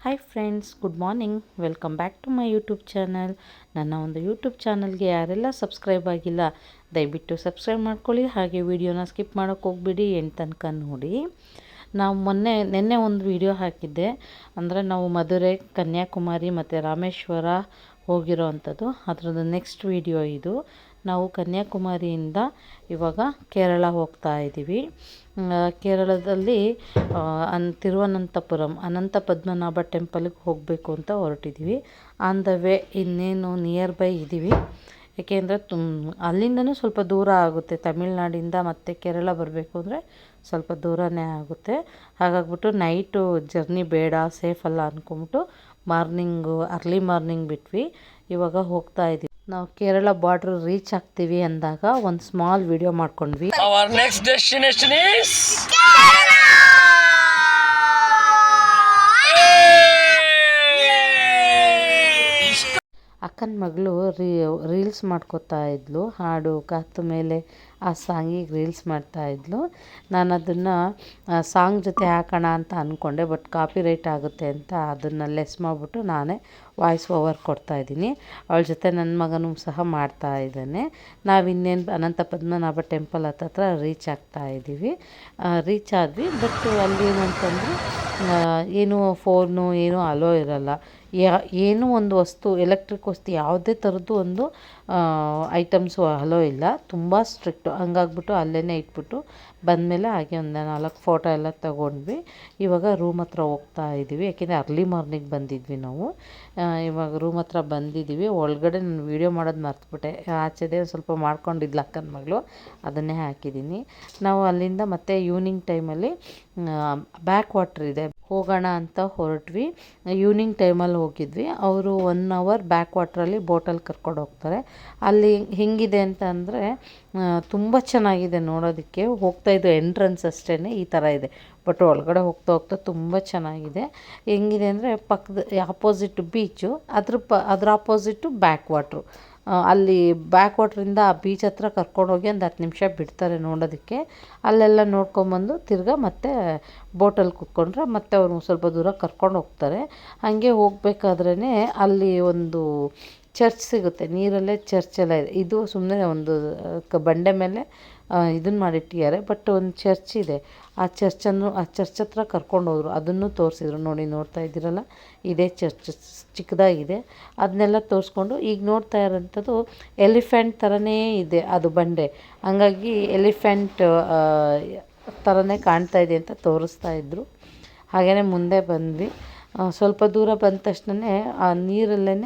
Hi friends, good morning. Welcome back to my YouTube channel. ನನ್ನ ಒಂದು YouTube ಚಾನಲ್ಗೆ ಯಾರೆಲ್ಲ ಸಬ್ಸ್ಕ್ರೈಬ್ ಆಗಿಲ್ಲ ದಯವಿಟ್ಟು ಸಬ್ಸ್ಕ್ರೈಬ್ ಮಾಡ್ಕೊಳ್ಳಿ. ಹಾಗೆ ವಿಡಿಯೋನ ಸ್ಕಿಪ್ ಮಾಡೋಕ್ಕೆ ಹೋಗ್ಬಿಡಿ, ಎಂಡ್ ತನಕ ನೋಡಿ. ನಾವು ನಿನ್ನೆ ಒಂದು ವಿಡಿಯೋ ಹಾಕಿದ್ದೆ. ಅಂದರೆ ನಾವು ಮಧುರೈ, ಕನ್ಯಾಕುಮಾರಿ ಮತ್ತು ರಾಮೇಶ್ವರ ಹೋಗಿರೋ ಅಂಥದ್ದು. ಅದರದ್ದು ನೆಕ್ಸ್ಟ್ ವಿಡಿಯೋ ಇದು. ನಾವು ಕನ್ಯಾಕುಮಾರಿಯಿಂದ ಇವಾಗ ಕೇರಳ ಹೋಗ್ತಾ ಇದ್ದೀವಿ. ಕೇರಳದಲ್ಲಿ ತಿರುವನಂತಪುರಂ ಅನಂತ ಪದ್ಮನಾಭ ಟೆಂಪಲ್ಗೆ ಹೋಗಬೇಕು ಅಂತ ಹೊರಟಿದ್ದೀವಿ. ಆನ್ ದ ವೇ ಇನ್ನೇನು ನಿಯರ್ ಬೈ ಇದ್ದೀವಿ. ಏಕೆಂದರೆ ಅಲ್ಲಿಂದನೂ ಸ್ವಲ್ಪ ದೂರ ಆಗುತ್ತೆ. ತಮಿಳ್ನಾಡಿಂದ ಮತ್ತು ಕೇರಳ ಬರಬೇಕು ಅಂದರೆ ಸ್ವಲ್ಪ ದೂರನೇ ಆಗುತ್ತೆ. ಹಾಗಾಗ್ಬಿಟ್ಟು ನೈಟು ಜರ್ನಿ ಬೇಡ, ಸೇಫ್ ಅಲ್ಲ ಅಂದ್ಕೊಂಬಿಟ್ಟು ಅರ್ಲಿ ಮಾರ್ನಿಂಗ್ ಬಿಟ್ವಿ. ಇವಾಗ ಹೋಗ್ತಾ ಇದ್ದೀವಿ. ನಾವು ಕೇರಳ ಬಾರ್ಡ್ರ್ ರೀಚ್ ಆಗ್ತೀವಿ ಅಂದಾಗ ಒಂದು ಸ್ಮಾಲ್ ವಿಡಿಯೋ ಮಾಡ್ಕೊಂಡ್ವಿ. Our next destination is ಅಕ್ಕನ ಮಗಳು ರೀಲ್ಸ್ ಮಾಡ್ಕೋತಾ ಇದ್ಲು. ಹಾಡು ಕಾತು ಮೇಲೆ ಆ ಸಾಂಗಿಗೆ ರೀಲ್ಸ್ ಮಾಡ್ತಾಯಿದ್ಲು. ನಾನು ಅದನ್ನು ಸಾಂಗ್ ಜೊತೆ ಹಾಕೋಣ ಅಂತ ಅಂದ್ಕೊಂಡೆ, ಬಟ್ ಕಾಪಿ ರೈಟ್ ಆಗುತ್ತೆ ಅಂತ ಅದನ್ನು ಲೆಸ್ ಮಾಡಿಬಿಟ್ಟು ನಾನೇ ವಾಯ್ಸ್ ಓವರ್ ಕೊಡ್ತಾಯಿದ್ದೀನಿ. ಅವಳ ಜೊತೆ ನನ್ನ ಮಗನೂ ಸಹ ಮಾಡ್ತಾ ಇದ್ದಾನೆ. ನಾವಿನ್ನೇನು ಅನಂತ ಪದ್ಮನಾಭ ಟೆಂಪಲ್ ಹತ್ರ ರೀಚ್ ಆಗ್ತಾ ಇದ್ದೀವಿ. ರೀಚ್ ಆದ್ವಿ. ಬಟ್ ಅಲ್ಲಿ ಏನಂತಂದರೆ ಏನು ಫೋನು ಏನೂ ಅಲೋ ಇರೋಲ್ಲ. ಏನೂ ಒಂದು ವಸ್ತು, ಎಲೆಕ್ಟ್ರಿಕ್ ವಸ್ತು ಯಾವುದೇ ಥರದ್ದು ಒಂದು ಐಟಮ್ಸು ಅಲೋ ಇಲ್ಲ. ತುಂಬ ಸ್ಟ್ರಿಕ್ಟು. ಹಂಗಾಗ್ಬಿಟ್ಟು ಅಲ್ಲೇ ಇಟ್ಬಿಟ್ಟು ಬಂದಮೇಲೆ ಹಾಗೆ ಒಂದು 4 ಫೋಟೋ ಎಲ್ಲ ತೊಗೊಂಡ್ವಿ. ಇವಾಗ ರೂಮ್ ಹತ್ರ ಹೋಗ್ತಾ ಇದ್ದೀವಿ. ಯಾಕೆಂದರೆ ಅರ್ಲಿ ಮಾರ್ನಿಂಗ್ ಬಂದಿದ್ವಿ ನಾವು. ಇವಾಗ ರೂಮ್ ಹತ್ರ ಬಂದಿದ್ದೀವಿ. ಒಳಗಡೆ ನಾನು ವೀಡಿಯೋ ಮಾಡೋದು ಮರ್ತುಬಿಟ್ಟೆ. ಆಚೆದೇ ಸ್ವಲ್ಪ ಮಾಡ್ಕೊಂಡಿದ್ಲು ಅಕ್ಕನ ಮಗಳು, ಅದನ್ನೇ ಹಾಕಿದ್ದೀನಿ. ನಾವು ಅಲ್ಲಿಂದ ಮತ್ತೆ ಈವ್ನಿಂಗ್ ಟೈಮಲ್ಲಿ ಬ್ಯಾಕ್ ವಾಟ್ರ್ ಇದೆ, ಹೋಗೋಣ ಅಂತ ಹೊರಟ್ವಿ. ಈವ್ನಿಂಗ್ ಟೈಮಲ್ಲಿ ಹೋಗಿದ್ವಿ. ಅವರು 1 ಅವರ್ ಬ್ಯಾಕ್ ವಾಟ್ರಲ್ಲಿ ಬೋಟಲ್ಲಿ ಕರ್ಕೊಂಡು ಹೋಗ್ತಾರೆ. ಅಲ್ಲಿ ಹೆಂಗಿದೆ ಅಂತ ಅಂದರೆ ತುಂಬ ಚೆನ್ನಾಗಿದೆ ನೋಡೋದಕ್ಕೆ. ಹೋಗ್ತಾಯಿದ್ದು ಎಂಟ್ರೆನ್ಸ್ ಅಷ್ಟೇ ಈ ಥರ ಇದೆ. ಬಟ್ ಒಳಗಡೆ ಹೋಗ್ತಾ ಹೋಗ್ತಾ ತುಂಬ ಚೆನ್ನಾಗಿದೆ. ಹೆಂಗಿದೆ ಅಂದರೆ ಆಪೋಸಿಟ್ ಬೀಚು, ಅದ್ರ ಆಪೋಸಿಟ್ಟು ಬ್ಯಾಕ್ ವಾಟ್ರು. ಅಲ್ಲಿ ಬ್ಯಾಕ್ ವಾಟ್ರಿಂದ ಆ ಬೀಚ್ ಹತ್ರ ಕರ್ಕೊಂಡೋಗಿ ಒಂದು 10 ನಿಮಿಷ ಬಿಡ್ತಾರೆ ನೋಡೋದಕ್ಕೆ. ಅಲ್ಲೆಲ್ಲ ನೋಡ್ಕೊಂಬಂದು ತಿರ್ಗಾ ಮತ್ತೆ ಬೋಟಲ್ಲಿ ಕೂತ್ಕೊಂಡ್ರೆ ಮತ್ತೆ ಅವರು ಸ್ವಲ್ಪ ದೂರ ಕರ್ಕೊಂಡು ಹೋಗ್ತಾರೆ. ಹಾಗೆ ಹೋಗಬೇಕಾದ್ರೇ ಅಲ್ಲಿ ಒಂದು ಚರ್ಚ್ ಸಿಗುತ್ತೆ. ನೀರಲ್ಲೇ ಚರ್ಚ್ ಎಲ್ಲ ಇದೆ. ಇದು ಸುಮ್ಮನೆ ಒಂದು ಬಂಡೆ ಮೇಲೆ ಇದನ್ನು ಮಾಡಿಟ್ಟಿದ್ದಾರೆ. ಬಟ್ ಒಂದು ಚರ್ಚ್ ಇದೆ. ಆ ಚರ್ಚ್ ಹತ್ರ ಕರ್ಕೊಂಡೋದ್ರು. ಅದನ್ನು ತೋರಿಸಿದ್ರು. ನೋಡ್ತಾ ಇದ್ದೀರಲ್ಲ, ಇದೇ ಚರ್ಚ್, ಚಿಕ್ಕದಾಗಿದೆ. ಅದನ್ನೆಲ್ಲ ತೋರಿಸ್ಕೊಂಡು ಈಗ ನೋಡ್ತಾ ಇರೋಂಥದ್ದು ಎಲಿಫೆಂಟ್ ಥರನೇ ಇದೆ ಅದು ಬಂಡೆ. ಹಂಗಾಗಿ ಎಲಿಫೆಂಟ್ ಥರನೇ ಕಾಣ್ತಾ ಇದೆ ಅಂತ ತೋರಿಸ್ತಾ ಇದ್ದರು. ಹಾಗೆಯೇ ಮುಂದೆ ಬಂದ್ವಿ. ಸ್ವಲ್ಪ ದೂರ ಬಂದ ತಕ್ಷಣವೇ ಆ ನೀರಲ್ಲೇ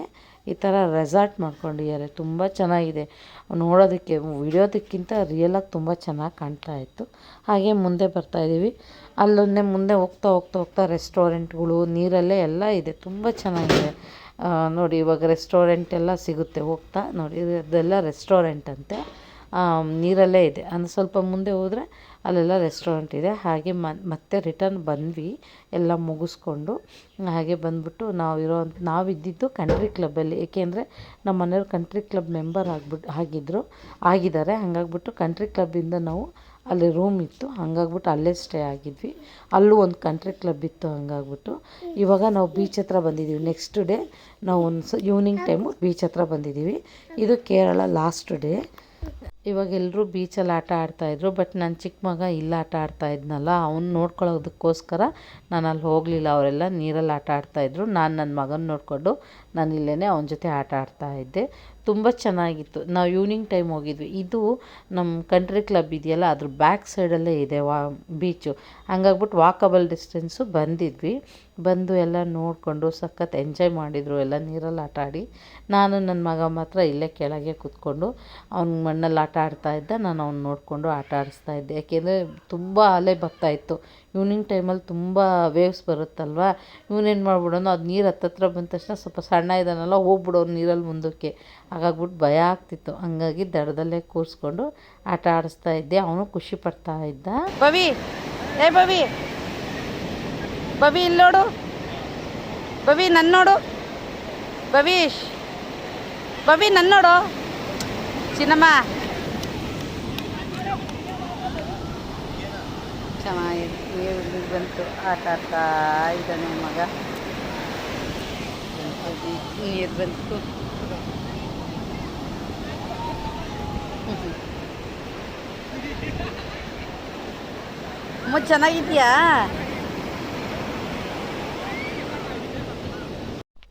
ಈ ಥರ ರೆಸಾರ್ಟ್ ಮಾಡ್ಕೊಂಡಿದ್ದಾರೆ. ತುಂಬ ಚೆನ್ನಾಗಿದೆ ನೋಡೋದಕ್ಕೆ. ವಿಡಿಯೋದಕ್ಕಿಂತ ರಿಯಲಾಗಿ ತುಂಬ ಚೆನ್ನಾಗಿ ಕಾಣ್ತಾ ಇತ್ತು. ಹಾಗೆ ಮುಂದೆ ಬರ್ತಾಯಿದ್ದೀವಿ. ಅಲ್ಲೊಂದೇ ಮುಂದೆ ಹೋಗ್ತಾ ರೆಸ್ಟೋರೆಂಟ್ಗಳು ನೀರಲ್ಲೇ ಎಲ್ಲ ಇದೆ. ತುಂಬ ಚೆನ್ನಾಗಿದೆ ನೋಡಿ. ಇವಾಗ ರೆಸ್ಟೋರೆಂಟ್ ಎಲ್ಲ ಸಿಗುತ್ತೆ ಹೋಗ್ತಾ ನೋಡಿ. ಇದೆಲ್ಲ ರೆಸ್ಟೋರೆಂಟ್ ಅಂತೆ, ನೀರಲ್ಲೇ ಇದೆ. ಅಂದರೆ ಸ್ವಲ್ಪ ಮುಂದೆ ಹೋದರೆ ಅಲ್ಲೆಲ್ಲ ರೆಸ್ಟೋರೆಂಟ್ ಇದೆ. ಹಾಗೆ ಮತ್ತೆ ರಿಟರ್ನ್ ಬಂದ್ವಿ ಎಲ್ಲ ಮುಗಿಸ್ಕೊಂಡು. ಹಾಗೆ ಬಂದ್ಬಿಟ್ಟು ನಾವಿದ್ದಿದ್ದು ಕಂಟ್ರಿ ಕ್ಲಬ್ಬಲ್ಲಿ. ಏಕೆಂದರೆ ನಮ್ಮ ಮನೆಯವ್ರು ಕಂಟ್ರಿ ಕ್ಲಬ್ ಮೆಂಬರ್ ಆಗಿದ್ದಾರೆ. ಹಾಗಾಗ್ಬಿಟ್ಟು ಕಂಟ್ರಿ ಕ್ಲಬ್ಬಿಂದ ನಾವು ಅಲ್ಲಿ ರೂಮ್ ಇತ್ತು, ಹಾಗಾಗ್ಬಿಟ್ಟು ಅಲ್ಲೇ ಸ್ಟೇ ಆಗಿದ್ವಿ. ಅಲ್ಲೂ ಒಂದು ಕಂಟ್ರಿ ಕ್ಲಬ್ ಇತ್ತು. ಹಾಗಾಗ್ಬಿಟ್ಟು ಇವಾಗ ನಾವು ಬೀಚ್ ಹತ್ರ ಬಂದಿದ್ದೀವಿ. ನೆಕ್ಸ್ಟ್ ಡೇ ನಾವು ಈವ್ನಿಂಗ್ ಟೈಮು ಬೀಚ್ ಹತ್ರ ಬಂದಿದ್ದೀವಿ. ಇದು ಕೇರಳ ಲಾಸ್ಟ್ ಡೇ. ಇವಾಗ ಎಲ್ಲರೂ ಬೀಚಲ್ಲಿ ಆಟ ಆಡ್ತಾಯಿದ್ರು. ಬಟ್ ನನ್ನ ಚಿಕ್ಕ ಮಗ ಇಲ್ಲಿ ಆಟ ಆಡ್ತಾಯಿದ್ನಲ್ಲ, ಅವ್ನು ನೋಡ್ಕೊಳ್ಳೋದಕ್ಕೋಸ್ಕರ ನಾನು ಅಲ್ಲಿ ಹೋಗಲಿಲ್ಲ. ಅವರೆಲ್ಲ ನೀರಲ್ಲಿ ಆಟ ಆಡ್ತಾಯಿದ್ರು. ನನ್ನ ಮಗನ ನೋಡಿಕೊಂಡು ನಾನು ಇಲ್ಲೇ ಅವನ ಜೊತೆ ಆಟ ಆಡ್ತಾಯಿದ್ದೆ. ತುಂಬ ಚೆನ್ನಾಗಿತ್ತು. ನಾವು ಈವ್ನಿಂಗ್ ಟೈಮ್ ಹೋಗಿದ್ವಿ. ಇದು ನಮ್ಮ ಕಂಟ್ರಿ ಕ್ಲಬ್ ಇದೆಯಲ್ಲ, ಅದ್ರ ಬ್ಯಾಕ್ ಸೈಡಲ್ಲೇ ಇದೆ ಬೀಚು. ಹಂಗಾಗ್ಬಿಟ್ಟು ವಾಕಬಲ್ ಡಿಸ್ಟೆನ್ಸು ಬಂದಿದ್ವಿ. ಬಂದು ಎಲ್ಲ ನೋಡಿಕೊಂಡು ಸಖತ್ ಎಂಜಾಯ್ ಮಾಡಿದರು ಎಲ್ಲ ನೀರಲ್ಲಿ ಆಟ ಆಡಿ. ನಾನು ನನ್ನ ಮಗ ಮಾತ್ರ ಇಲ್ಲೇ ಕೆಳಗೆ ಕೂತ್ಕೊಂಡು ಅವ್ನ ಮಣ್ಣಲ್ಲಿ ಆಟ ಆಡ್ತಾಯಿದ್ದ. ನಾನು ಅವ್ನು ನೋಡಿಕೊಂಡು ಆಟ ಆಡಿಸ್ತಾಯಿದ್ದೆ. ಯಾಕೆಂದರೆ ತುಂಬ ಅಲೆ ಬರ್ತಾಯಿತ್ತು. ಈವ್ನಿಂಗ್ ಟೈಮಲ್ಲಿ ತುಂಬ ವೇವ್ಸ್ ಬರುತ್ತಲ್ವ. ಇವನೇನು ಮಾಡ್ಬಿಡೋನು, ಅದು ನೀರು ಹತ್ತತ್ರ ಬಂದ ತಕ್ಷಣ ಸ್ವಲ್ಪ ಸಣ್ಣ ಇದ್ದಾನಲ್ಲ, ಹೋಗ್ಬಿಡೋನು ನೀರಲ್ಲಿ ಮುಂದಕ್ಕೆ. ಹಾಗಾಗ್ಬಿಟ್ಟು ಭಯ ಆಗ್ತಿತ್ತು. ಹಂಗಾಗಿ ದಡದಲ್ಲೇ ಕೂರಿಸ್ಕೊಂಡು ಆಟ ಆಡಿಸ್ತಾ ಇದ್ದೆ. ಅವನು ಖುಷಿ ಪಡ್ತಾ ಇದ್ದ. ಬವಿ ಇಲ್ಲಿ ನೋಡು, ಬವಿ ನನ್ನ ನೋಡು, ಬವಿ ನನ್ನ ನೋಡು ಚಿನ್ನಮ್ಮ. ಚೆನ್ನಾಗಿದೆ. ನೀರು ಬಂತು, ಆಟ ಆಡ್ತಾ ಇದ್ದಾನೆ ಮಗ. ನೀರು ಬಂತು. ಅಮ್ಮ ಚೆನ್ನಾಗಿದ್ಯಾ?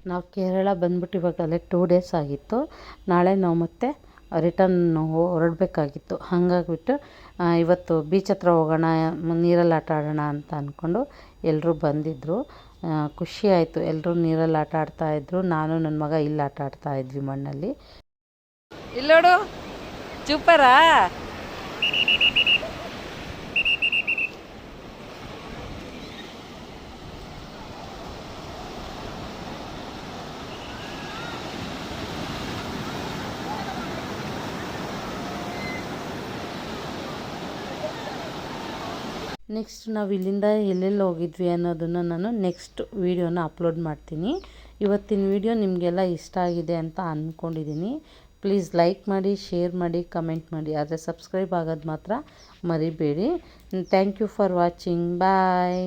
ನಾವು ಕೇರಳ ಬಂದ್ಬಿಟ್ಟು ಇವಾಗಲೇ 2 ಡೇಸ್ ಆಗಿತ್ತು. ನಾಳೆ ನಾವು ಮತ್ತೆ ರಿಟರ್ನ್ ಹೊರಡಬೇಕಾಗಿತ್ತು. ಹಾಗಾಗಿಬಿಟ್ಟು ಇವತ್ತು ಬೀಚ್ ಹತ್ರ ಹೋಗೋಣ, ನೀರಲ್ಲಿ ಆಟ ಆಡೋಣ ಅಂತ ಅಂದ್ಕೊಂಡು ಎಲ್ಲರೂ ಬಂದಿದ್ದರು. ಖುಷಿ ಆಯಿತು. ಎಲ್ಲರೂ ನೀರಲ್ಲಿ ಆಟ ಆಡ್ತಾಯಿದ್ರು. ನಾನು ನನ್ನ ಮಗ ಇಲ್ಲಿ ಆಟ ಆಡ್ತಾಯಿದ್ವಿ ಮಣ್ಣಲ್ಲಿ. ಇಲ್ಲೋಡು ಸೂಪರಾ. ನೆಕ್ಸ್ಟ್ ನಾವು ಇಲ್ಲಿಂದ ಎಲ್ಲೆಲ್ಲಿ ಹೋಗಿದ್ವಿ ಅನ್ನೋದನ್ನು ನಾನು ನೆಕ್ಸ್ಟ್ ವೀಡಿಯೋನ ಅಪ್ಲೋಡ್ ಮಾಡ್ತೀನಿ. ಇವತ್ತಿನ ವೀಡಿಯೋ ನಿಮಗೆಲ್ಲ ಇಷ್ಟ ಆಗಿದೆ ಅಂತ ಅಂದ್ಕೊಂಡಿದ್ದೀನಿ. ಪ್ಲೀಸ್ ಲೈಕ್ ಮಾಡಿ, ಶೇರ್ ಮಾಡಿ, ಕಮೆಂಟ್ ಮಾಡಿ. ಆದರೆ ಸಬ್ಸ್ಕ್ರೈಬ್ ಆಗೋದು ಮಾತ್ರ ಮರಿಬೇಡಿ. Thank you for watching. Bye.